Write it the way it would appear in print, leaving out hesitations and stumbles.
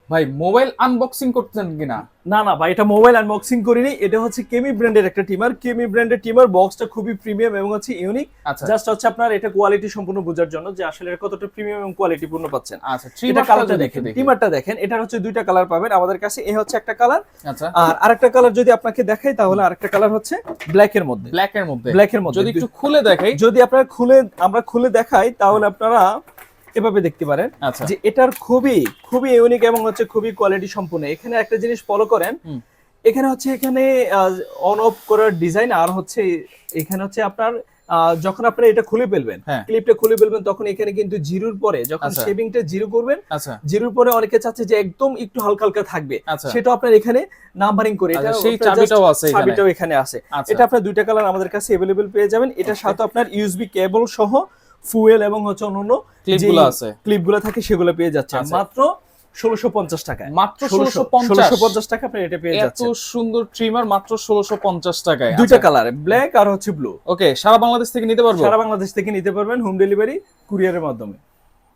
ভাই mobile unboxing করতেছেন কিনা? না না ভাই, এটা মোবাইল আনবক্সিং করিনি, এটা হচ্ছে কেমি ব্র্যান্ডের একটা টিমার। কেমি ব্র্যান্ডের টিমার বক্সটা খুবই প্রিমিয়াম এবং হচ্ছে ইউনিক। আচ্ছা জাস্ট হচ্ছে আপনার এটা কোয়ালিটি সম্পূর্ণ বোঝার জন্য যে আসলে এটা কতটা প্রিমিয়াম এবং কোয়ালিটি পূর্ণ পাচ্ছেন। আচ্ছা, এটা ট্রিমারটা কালারটা যদি দেখেন, দেখি। টিমারটা দেখেন, এটার হচ্ছে দুইটা কালার পাবেন আমাদের কাছে। এই হচ্ছে একটা কালার, আচ্ছা, আর আরেকটা কালার যদি আপনাকে দেখাই তাহলে আরেকটা কালার হচ্ছে ব্ল্যাক এর মধ্যে। ব্ল্যাক এর মধ্যে। ব্ল্যাক এর মধ্যে যদি একটু খুলে দেখাই। যদি আপনারা আমরা খুলে দেখাই তাহলে আপনারা এভাবে দেখতে পারেন আচ্ছা, যে এটার খুবই খুবই ইউনিক এবং হচ্ছে খুবই কোয়ালিটি সম্পূর্ণ। এখানে একটা জিনিস ফলো করেন, এখানে হচ্ছে এখানে অন অফ করার ডিজাইন, আর হচ্ছে এখানে হচ্ছে আপনার যখন আপনারা এটা খুলে ফেলবেন, হ্যাঁ। ক্লিপটা খুলে ফেলবেন, তখন এখানে কিন্তু জিরোর পরে যখন আচ্ছা। শেভিংটা জিরো করবেন, আচ্ছা, জিরোর পরে অনেকে চাচ্ছে যে একদম একটু হালকা হালকা থাকবে, আচ্ছা। সেটা আপনার এখানে নাম্বারিং করে এটা সেই চাবিটাও আছে এখানে। চাবিটাও এখানে আছে। আচ্ছা। এটা আপনার দুইটা কালার আমাদের কাছে अवेलेबल পেয়ে যাবেন। এটার সাথে আপনার ইউএসবি কেবল সহ ফুয়েল এবং হচ্ছে অন্যান্য ক্লিপগুলো আছে। ক্লিপগুলো থাকে সেগুলো পেয়ে যাচ্ছেন আচ্ছা। মাত্র 1650 টাকায়। মাত্র 1650 টাকা আপনি এটা পেয়ে এত যাচ্ছেন। সুন্দর ট্রিমার মাত্র 1650 টাকায়। দুইটা কালার, ব্ল্যাক আর হচ্ছে ব্লু। ওকে, সারা বাংলাদেশ থেকে নিতে পারবো? সারা বাংলাদেশ থেকে নিতে পারবেন, হোম ডেলিভারি কুরিয়ারের মাধ্যমে।